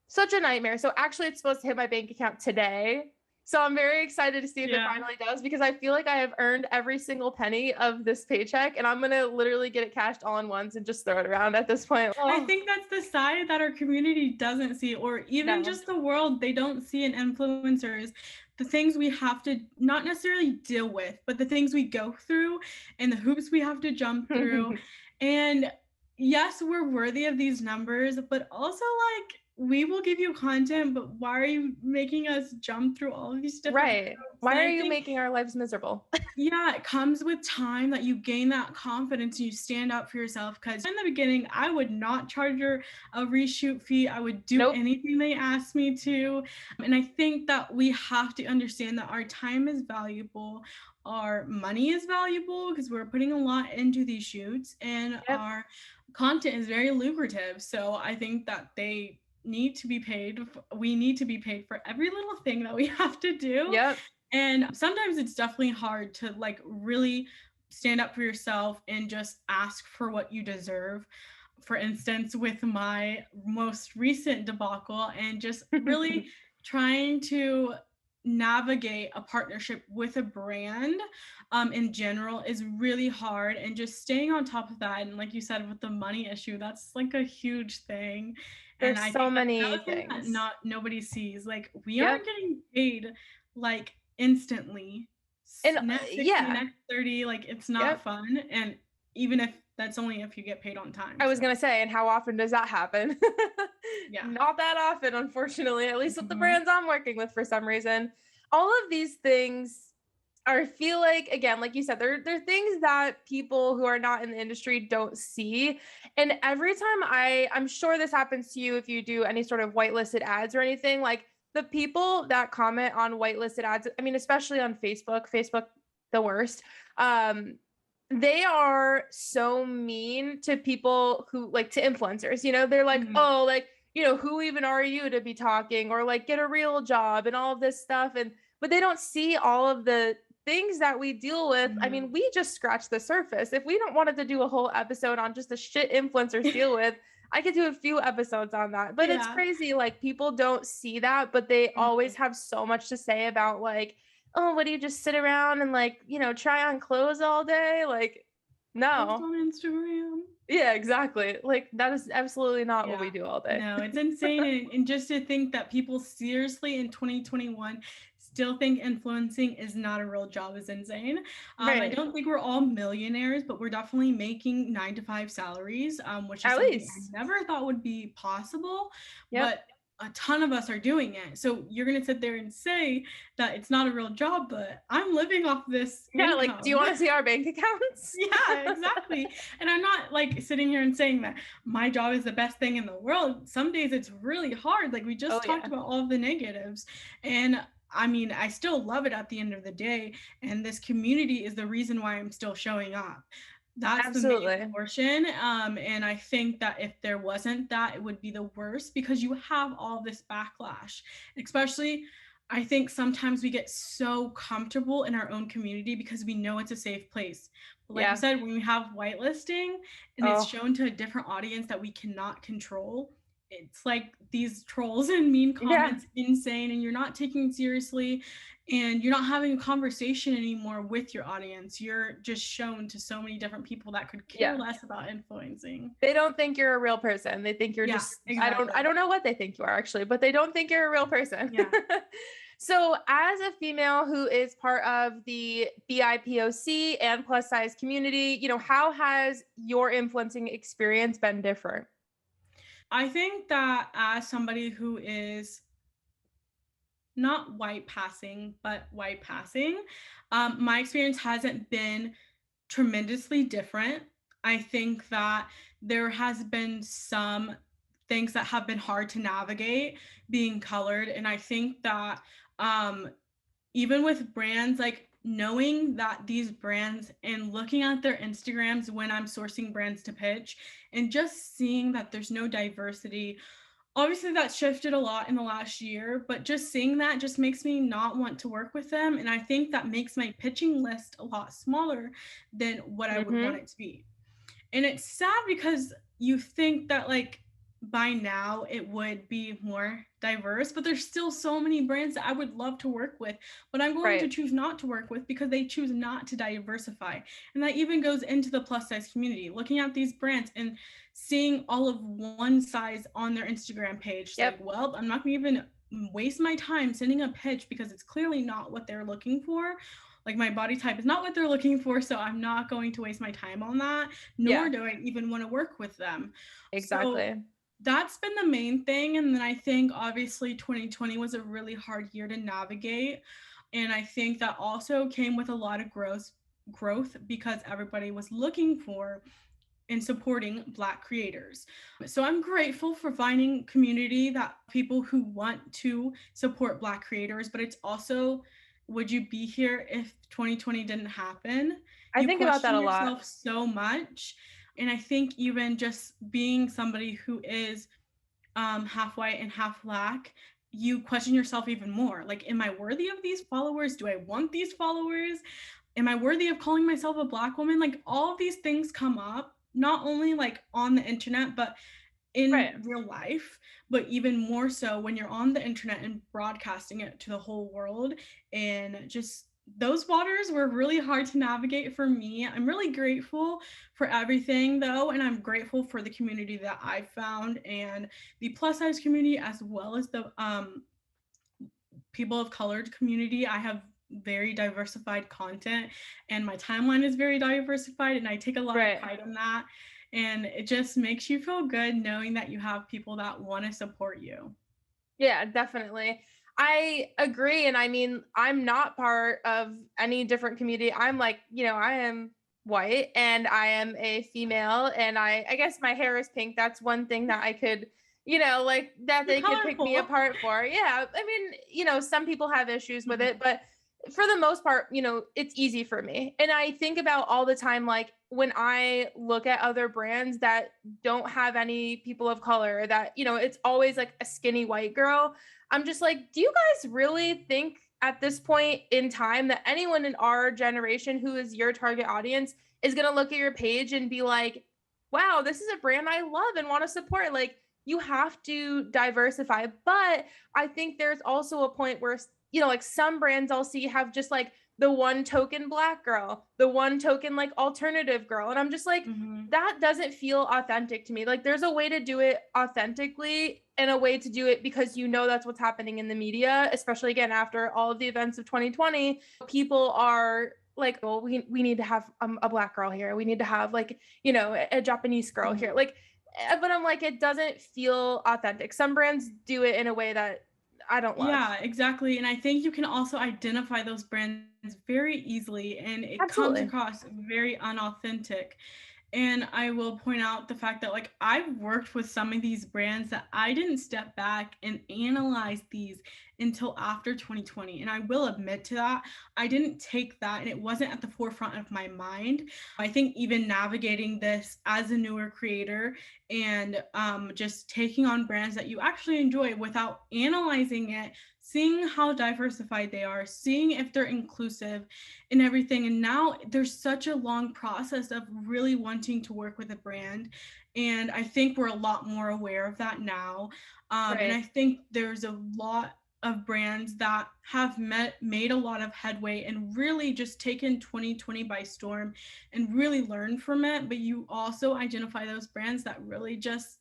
such a nightmare. So actually it's supposed to hit my bank account today. So I'm very excited to see if it finally does, because I feel like I have earned every single penny of this paycheck and I'm going to literally get it cashed all in once and just throw it around at this point. I think that's the side that our community doesn't see, or even just the world, they don't see in influencers. The things we have to not necessarily deal with, but the things we go through and the hoops we have to jump through. And yes, we're worthy of these numbers, but also like, we will give you content, but why are you making us jump through all of these different Right. Why are you making our lives miserable? Yeah, it comes with time that you gain that confidence and you stand up for yourself. Because in the beginning, I would not charge her a reshoot fee. I would do anything they asked me to. And I think that we have to understand that our time is valuable. Our money is valuable because we're putting a lot into these shoots, and our content is very lucrative. So I think that they need to be paid. We need to be paid for every little thing that we have to do. And sometimes it's definitely hard to like really stand up for yourself and just ask for what you deserve. For instance, with my most recent debacle, and just really trying to navigate a partnership with a brand in general is really hard, and just staying on top of that. And like you said, with the money issue, that's like a huge thing. There's and I so think many thing things that nobody sees. Like, we aren't getting paid like instantly. And next 60, next 30, like, it's not fun. And even if that's only if you get paid on time. I was gonna say, and how often does that happen? Not that often, unfortunately, at least with the brands I'm working with for some reason. All of these things I feel like, again, like you said, they're things that people who are not in the industry don't see. And every time I'm sure this happens to you if you do any sort of whitelisted ads or anything, like the people that comment on whitelisted ads, I mean, especially on Facebook, the worst. They are so mean to people who like to influencers, you know, they're like, oh, like, you know, who even are you to be talking, or like get a real job and all of this stuff. But they don't see all of the things that we deal with. I mean, we just scratched the surface. If we don't wanted to do a whole episode on just the shit influencers deal with, I could do a few episodes on that. But it's crazy. Like, people don't see that, but they always have so much to say about like, oh, what do you just sit around and like, you know, try on clothes all day? Like, no. On Instagram. Yeah, exactly. Like, that is absolutely not what we do all day. No, it's insane. And just to think that people seriously in 2021 still think influencing is not a real job is insane. I don't think we're all millionaires, but we're definitely making 9-to-5 salaries, which is something I never thought would be possible. But a ton of us are doing it. So you're going to sit there and say that it's not a real job, but I'm living off this income. Like, do you want to see our bank accounts? Yeah, exactly. And I'm not like sitting here and saying that my job is the best thing in the world. Some days it's really hard. Like, we just talked about all of the negatives. And I mean, I still love it at the end of the day. And this community is the reason why I'm still showing up. That's the main portion. And I think that if there wasn't that, it would be the worst, because you have all this backlash. Especially, I think sometimes we get so comfortable in our own community because we know it's a safe place. But like you said, when we have whitelisting and it's shown to a different audience that we cannot control, it's like these trolls and mean comments, insane, and you're not taking it seriously, and you're not having a conversation anymore with your audience. You're just shown to so many different people that could care less about influencing. They don't think you're a real person. They think you're just, I don't know what they think you are actually, but they don't think you're a real person. So as a female who is part of the BIPOC and plus size community, you know, how has your influencing experience been different? I think that as somebody who is not white passing, but white passing, my experience hasn't been tremendously different. I think that there has been some things that have been hard to navigate being colored. And I think that even with brands, like, knowing that these brands and looking at their Instagrams when I'm sourcing brands to pitch and just seeing that there's no diversity. Obviously that shifted a lot in the last year, but just seeing that just makes me not want to work with them. And I think that makes my pitching list a lot smaller than what I would want Mm-hmm. it to be. And it's sad because you think that like by now it would be more diverse, but there's still so many brands that I would love to work with, but I'm going to Right. choose not to work with because they choose not to diversify. And that even goes into the plus size community, looking at these brands and seeing all of one size on their Instagram page. It's like, Yep. well, I'm not going to even waste my time sending a pitch because it's clearly not what they're looking for. Like my body type is not what they're looking for, so I'm not going to waste my time on that, nor Yeah, do I even want to work with them. So exactly. that's been the main thing. And then I think obviously 2020 was a really hard year to navigate. And I think that also came with a lot of growth because everybody was looking for and supporting Black creators. So I'm grateful for finding community that people who want to support Black creators, but it's also, would you be here if 2020 didn't happen? I You think about that question a lot. yourself so much. And I think even just being somebody who is half white and half Black, you question yourself even more. Like, am I worthy of these followers? Do I want these followers? Am I worthy of calling myself a Black woman? Like, all of these things come up, not only like on the internet, but in Right. real life, but even more so when you're on the internet and broadcasting it to the whole world. And just those waters were really hard to navigate for me. I'm really grateful for everything though, and I'm grateful for the community that I found and the plus size community as well as the people of colored community. I have very diversified content and my timeline is very diversified, and I take a lot of Right. pride in that. And it just makes you feel good knowing that you have people that want to support you. Yeah, definitely. I agree. And I mean, I'm not part of any different community. I'm like, I am white and I am a female and I guess my hair is pink. That's one thing that I could, like that You're they could pick me colorful. apart for. Yeah. I mean, some people have issues with it, Mhm. but for the most part, it's easy for me. And I think about all the time, like when I look at other brands that don't have any people of color, that, it's always like a skinny white girl. I'm just like, do you guys really think at this point in time that anyone in our generation who is your target audience is going to look at your page and be like, wow, this is a brand I love and want to support? Like, you have to diversify. But I think there's also a point where, like some brands I'll see have just like the one token Black girl, the one token like alternative girl. And I'm just like, Mhm. that doesn't feel authentic to me. Like there's a way to do it authentically and a way to do it because that's what's happening in the media, especially again after all of the events of 2020. People are like, well, we need to have a Black girl here. We need to have like, a Japanese girl here. Mhm. Like, but I'm like, it doesn't feel authentic. Some brands do it in a way that I don't love. Yeah, exactly. And I think you can also identify those brands very easily and it comes Absolutely. across very unauthentic. And I will point out the fact that like I've worked with some of these brands that I didn't step back and analyze these until after 2020. And I will admit to that. I didn't take that and it wasn't at the forefront of my mind. I think even navigating this as a newer creator and just taking on brands that you actually enjoy without analyzing it, seeing how diversified they are, seeing if they're inclusive and everything. And now there's such a long process of really wanting to work with a brand. And I think we're a lot more aware of that now. And Right. I think there's a lot of brands that have made a lot of headway and really just taken 2020 by storm and really learned from it. But you also identify those brands that really just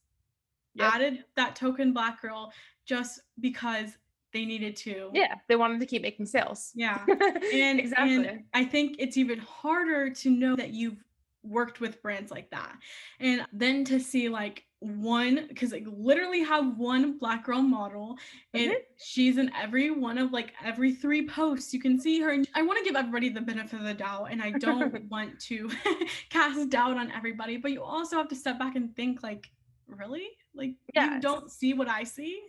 Yep. added that token Black girl just because they needed to. Yeah. They wanted to keep making sales. Yeah. And Exactly. I think it's even harder to know that you've worked with brands like that. And then to see like one, because like literally have one Black girl model and Mhm. she's in every one of like every 3 posts you can see her. And I want to give everybody the benefit of the doubt and I don't want to cast doubt on everybody, but you also have to step back and think like, really? Like you Yes. don't see what I see?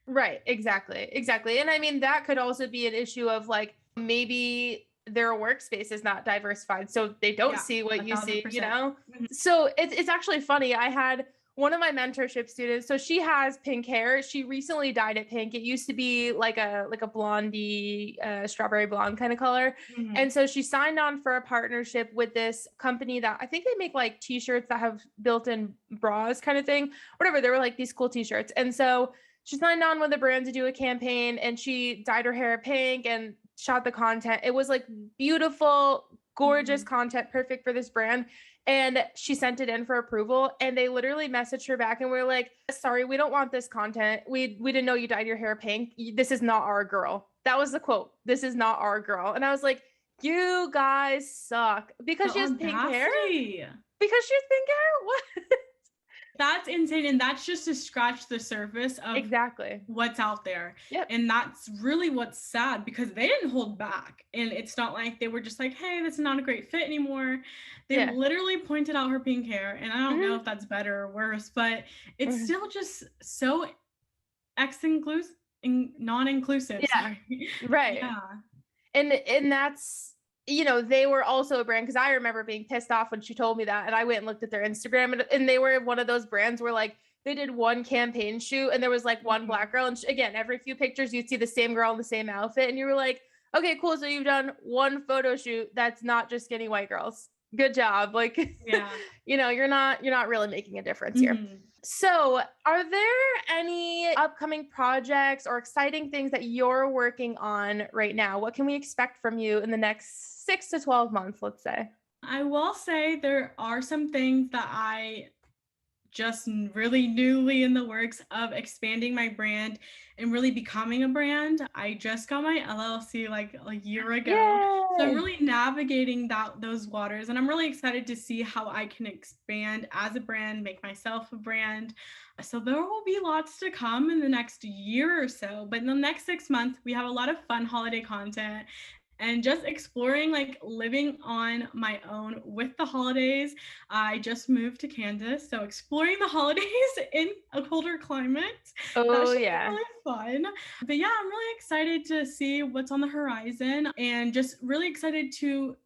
Right, exactly. Exactly. And I mean, that could also be an issue of like maybe their workspace is not diversified. So they don't see what you see, 1000%. So it's actually funny. I had one of my mentorship students, so she has pink hair. She recently dyed it pink. It used to be like a blondie, strawberry blonde kind of color. And so she signed on for a partnership with this company that I think they make like t-shirts that have built-in bras kind of thing, whatever. They were like these cool t-shirts. And so she signed on with a brand to do a campaign, and she dyed her hair pink and shot the content. It was like beautiful, gorgeous content, perfect for this brand. And she sent it in for approval, and they literally messaged her back and were like, sorry, we don't want this content. We didn't know you dyed your hair pink. This is not our girl. That was the quote. This is not our girl. And I was like, you guys suck because she has pink hair. Because she has pink hair? What? That's insane. And that's just to scratch the surface of exactly what's out there. Yep. And that's really what's sad, because they didn't hold back. And it's not like they were just like, hey, this is not a great fit anymore. They literally pointed out her pink hair. And I don't know if that's better or worse, but it's still just so non-inclusive. Yeah. Right. Yeah. And that's, they were also a brand, because I remember being pissed off when she told me that, and I went and looked at their Instagram, and they were one of those brands where like they did one campaign shoot and there was like one black girl, and again, every few pictures you'd see the same girl in the same outfit, and you were like, okay, cool, so you've done one photo shoot that's not just skinny white girls. Good job. Like, you're not really making a difference here. So are there any upcoming projects or exciting things that you're working on right now? What can we expect from you in the next 6 to 12 months, let's say? I will say there are some things that I just really newly in the works of expanding my brand and really becoming a brand. I just got my LLC like a year ago. Yay! So I'm really navigating those waters, and I'm really excited to see how I can expand as a brand, make myself a brand. So there will be lots to come in the next year or so, but in the next 6 months, we have a lot of fun holiday content and just exploring like living on my own with the holidays. I just moved to Kansas, so exploring the holidays in a colder climate. Oh, yeah. Really fun. But yeah, I'm really excited to see what's on the horizon, and just really excited to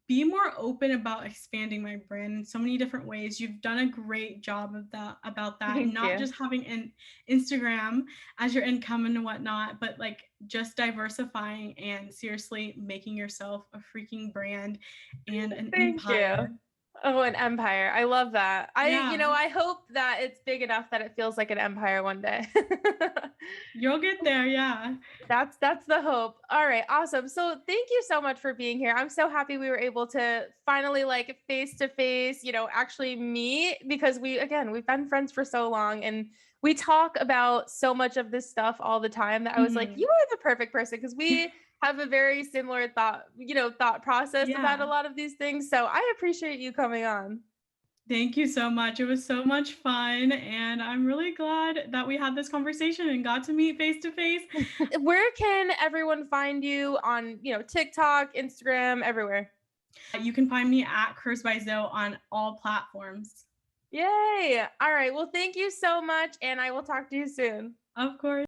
be more open about expanding my brand in so many different ways. You've done a great job about that. Thank not you. Just having an Instagram as your income and whatnot, but like just diversifying and seriously making yourself a freaking brand and an empire. You. Oh, an empire. I love that. I hope that it's big enough that it feels like an empire one day. You'll get there. Yeah. That's the hope. All right. Awesome. So thank you so much for being here. I'm so happy we were able to finally like face to face, actually meet, because we've been friends for so long, and we talk about so much of this stuff all the time that I was like, you are the perfect person, because we have a very similar thought process about a lot of these things. So I appreciate you coming on. Thank you so much. It was so much fun, and I'm really glad that we had this conversation and got to meet face to face. Where can everyone find you on, TikTok, Instagram, everywhere? You can find me at Curse by Zoe on all platforms. Yay. All right. Well, thank you so much, and I will talk to you soon. Of course.